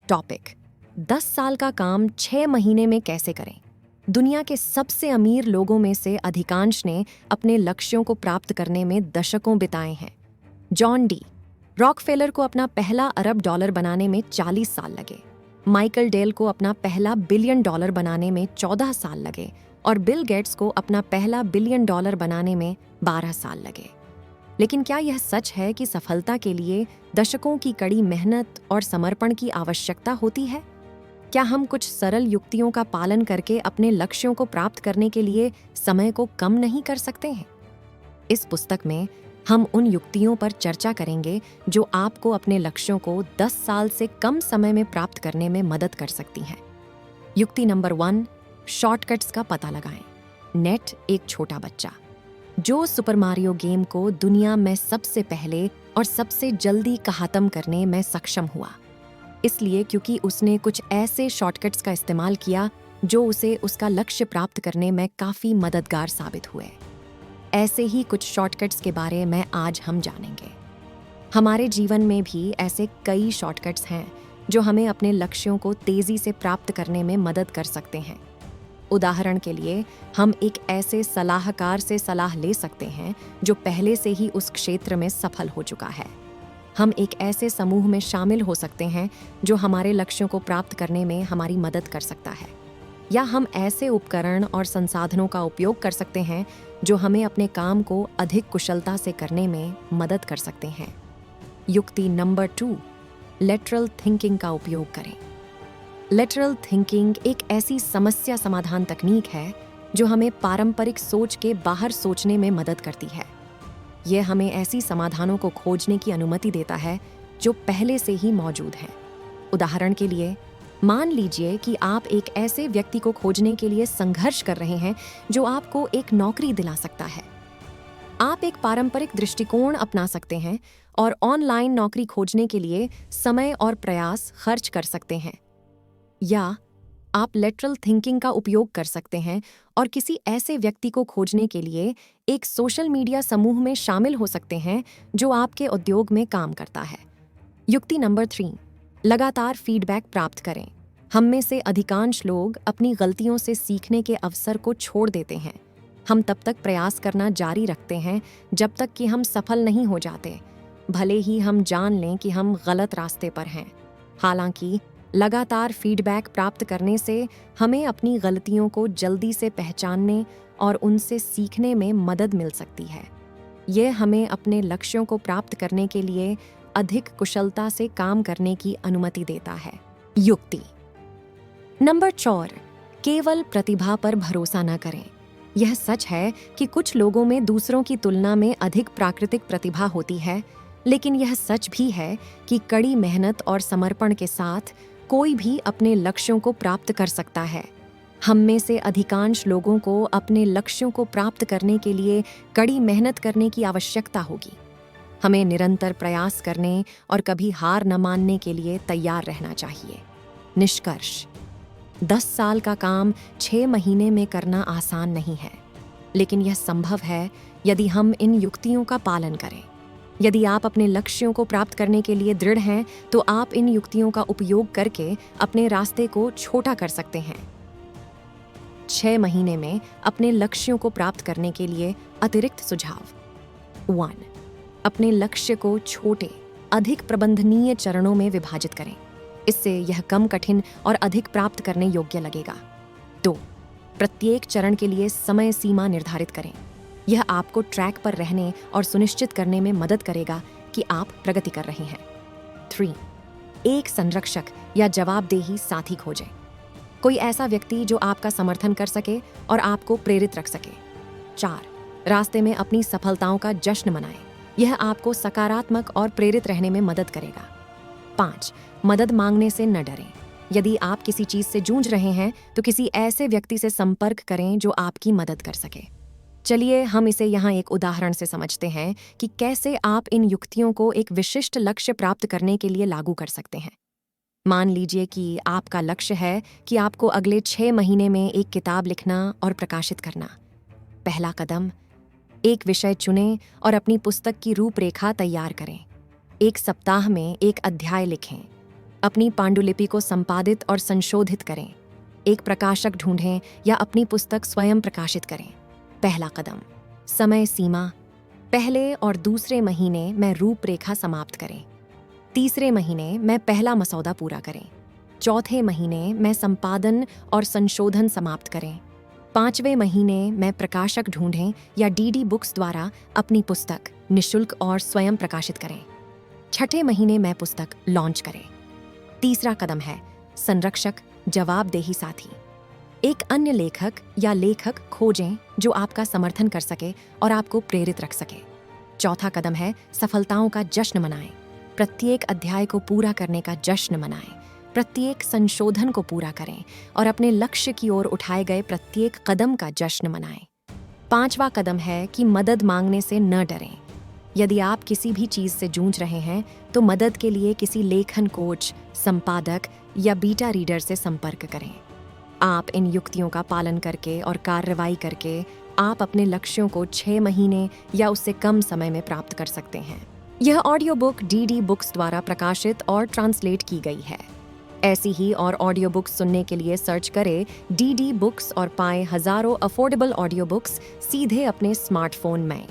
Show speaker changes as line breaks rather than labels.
Topic 10 साल का काम 6 महीने में कैसे करें। दुनिया के सबसे अमीर लोगों में से अधिकांश ने अपने लक्ष्यों को प्राप्त करने में दशकों बिताए हैं। जॉन डी रॉकफेलर को अपना पहला अरब डॉलर बनाने में 40 साल लगे, माइकल डेल को अपना पहला बिलियन डॉलर बनाने में 14 साल लगे और बिल गेट्स को अपना पहला बिलियन डॉलर बनाने में 12 साल लगे। लेकिन क्या यह सच है कि सफलता के लिए दशकों की कड़ी मेहनत और समर्पण की आवश्यकता होती है? क्या हम कुछ सरल युक्तियों का पालन करके अपने लक्ष्यों को प्राप्त करने के लिए समय को कम नहीं कर सकते हैं? इस पुस्तक में हम उन युक्तियों पर चर्चा करेंगे जो आपको अपने लक्ष्यों को 10 साल से कम समय में प्राप्त करने में मदद कर सकती हैं। युक्ति नंबर 1, शॉर्टकट्स का पता लगाएं। नेट एक छोटा बच्चा जो सुपर मारियो गेम को दुनिया में सबसे पहले और सबसे जल्दी खत्म करने में सक्षम हुआ, इसलिए क्योंकि उसने कुछ ऐसे शॉर्टकट्स का इस्तेमाल किया जो उसे उसका लक्ष्य प्राप्त करने में काफ़ी मददगार साबित हुए। ऐसे ही कुछ शॉर्टकट्स के बारे में आज हम जानेंगे। हमारे जीवन में भी ऐसे कई शॉर्टकट्स हैं जो हमें अपने लक्ष्यों को तेज़ी से प्राप्त करने में मदद कर सकते हैं। उदाहरण के लिए, हम एक ऐसे सलाहकार से सलाह ले सकते हैं जो पहले से ही उस क्षेत्र में सफल हो चुका है। हम एक ऐसे समूह में शामिल हो सकते हैं जो हमारे लक्ष्यों को प्राप्त करने में हमारी मदद कर सकता है, या हम ऐसे उपकरण और संसाधनों का उपयोग कर सकते हैं जो हमें अपने काम को अधिक कुशलता से करने में मदद कर सकते हैं। युक्ति नंबर 2, लेटरल थिंकिंग का उपयोग करें। लेटरल थिंकिंग एक ऐसी समस्या समाधान तकनीक है जो हमें पारंपरिक सोच के बाहर सोचने में मदद करती है। यह हमें ऐसी समाधानों को खोजने की अनुमति देता है जो पहले से ही मौजूद हैं। उदाहरण के लिए, मान लीजिए कि आप एक ऐसे व्यक्ति को खोजने के लिए संघर्ष कर रहे हैं जो आपको एक नौकरी दिला सकता है। आप एक पारंपरिक दृष्टिकोण अपना सकते हैं और ऑनलाइन नौकरी खोजने के लिए समय और प्रयास खर्च कर सकते हैं, या आप लेटरल थिंकिंग का उपयोग कर सकते हैं और किसी ऐसे व्यक्ति को खोजने के लिए एक सोशल मीडिया समूह में शामिल हो सकते हैं जो आपके उद्योग में काम करता है। युक्ति नंबर 3, लगातार फीडबैक प्राप्त करें। हम में से अधिकांश लोग अपनी गलतियों से सीखने के अवसर को छोड़ देते हैं। हम तब तक प्रयास करना जारी रखते हैं जब तक कि हम सफल नहीं हो जाते, भले ही हम जान लें कि हम गलत रास्ते पर हैं। हालांकि लगातार फीडबैक प्राप्त करने से हमें अपनी गलतियों को जल्दी से पहचानने और उनसे सीखने में मदद मिल सकती है। यह हमें अपने लक्ष्यों को प्राप्त करने के लिए अधिक कुशलता से काम करने की अनुमति देता है। युक्ति नंबर 4, केवल प्रतिभा पर भरोसा न करें। यह सच है कि कुछ लोगों में दूसरों की तुलना में अधिक प्राकृतिक प्रतिभा होती है, लेकिन यह सच भी है कि कड़ी मेहनत और समर्पण के साथ कोई भी अपने लक्ष्यों को प्राप्त कर सकता है। हम में से अधिकांश लोगों को अपने लक्ष्यों को प्राप्त करने के लिए कड़ी मेहनत करने की आवश्यकता होगी। हमें निरंतर प्रयास करने और कभी हार न मानने के लिए तैयार रहना चाहिए। निष्कर्ष, 10 साल का काम 6 महीने में करना आसान नहीं है, लेकिन यह संभव है यदि हम इन युक्तियों का पालन करें। यदि आप अपने लक्ष्यों को प्राप्त करने के लिए दृढ़ हैं, तो आप इन युक्तियों का उपयोग करके अपने रास्ते को छोटा कर सकते हैं। 6 महीने में अपने लक्ष्यों को प्राप्त करने के लिए अतिरिक्त सुझाव। 1, अपने लक्ष्य को छोटे, अधिक प्रबंधनीय चरणों में विभाजित करें। इससे यह कम कठिन और अधिक प्राप्त करने योग्य लगेगा। 2, प्रत्येक चरण के लिए समय सीमा निर्धारित करें। यह आपको ट्रैक पर रहने और सुनिश्चित करने में मदद करेगा कि आप प्रगति कर रहे हैं। 3, एक संरक्षक या जवाबदेही साथी खोजें। कोई ऐसा व्यक्ति जो आपका समर्थन कर सके और आपको प्रेरित रख सके। 4, रास्ते में अपनी सफलताओं का जश्न मनाएं। यह आपको सकारात्मक और प्रेरित रहने में मदद करेगा। 5, मदद मांगने से न डरें। यदि आप किसी चीज़ से जूझ रहे हैं तो किसी ऐसे व्यक्ति से संपर्क करें जो आपकी मदद कर सके। चलिए हम इसे यहाँ एक उदाहरण से समझते हैं कि कैसे आप इन युक्तियों को एक विशिष्ट लक्ष्य प्राप्त करने के लिए लागू कर सकते हैं। मान लीजिए कि आपका लक्ष्य है कि आपको अगले 6 महीने में एक किताब लिखना और प्रकाशित करना। पहला कदम, एक विषय चुनें और अपनी पुस्तक की रूपरेखा तैयार करें। एक सप्ताह में एक अध्याय लिखें। अपनी पांडुलिपि को संपादित और संशोधित करें। एक प्रकाशक ढूंढें या अपनी पुस्तक स्वयं प्रकाशित करें। पहला कदम, समय सीमा। पहले और दूसरे महीने में रूपरेखा समाप्त करें। तीसरे महीने में पहला मसौदा पूरा करें। चौथे महीने में संपादन और संशोधन समाप्त करें। 5वें महीने में प्रकाशक ढूंढें या डीडी बुक्स द्वारा अपनी पुस्तक निशुल्क और स्वयं प्रकाशित करें। 6ठे महीने में पुस्तक लॉन्च करें। तीसरा कदम है संरक्षक, जवाबदेही साथी। एक अन्य लेखक या लेखक खोजें जो आपका समर्थन कर सके और आपको प्रेरित रख सके। चौथा कदम है सफलताओं का जश्न मनाएं। प्रत्येक अध्याय को पूरा करने का जश्न मनाएं। प्रत्येक संशोधन को पूरा करें और अपने लक्ष्य की ओर उठाए गए प्रत्येक कदम का जश्न मनाएं। 5वां कदम है कि मदद मांगने से न डरें। यदि आप किसी भी चीज़ से जूझ रहे हैं तो मदद के लिए किसी लेखन कोच, संपादक या बीटा रीडर से संपर्क करें। आप इन युक्तियों का पालन करके और कार्रवाई करके आप अपने लक्ष्यों को 6 महीने या उससे कम समय में प्राप्त कर सकते हैं। यह ऑडियो बुक डीडी बुक्स द्वारा प्रकाशित और ट्रांसलेट की गई है। ऐसी ही और ऑडियो बुक्स सुनने के लिए सर्च करें डीडी बुक्स और पाएं हजारों अफोर्डेबल ऑडियो बुक्स सीधे अपने स्मार्टफोन में।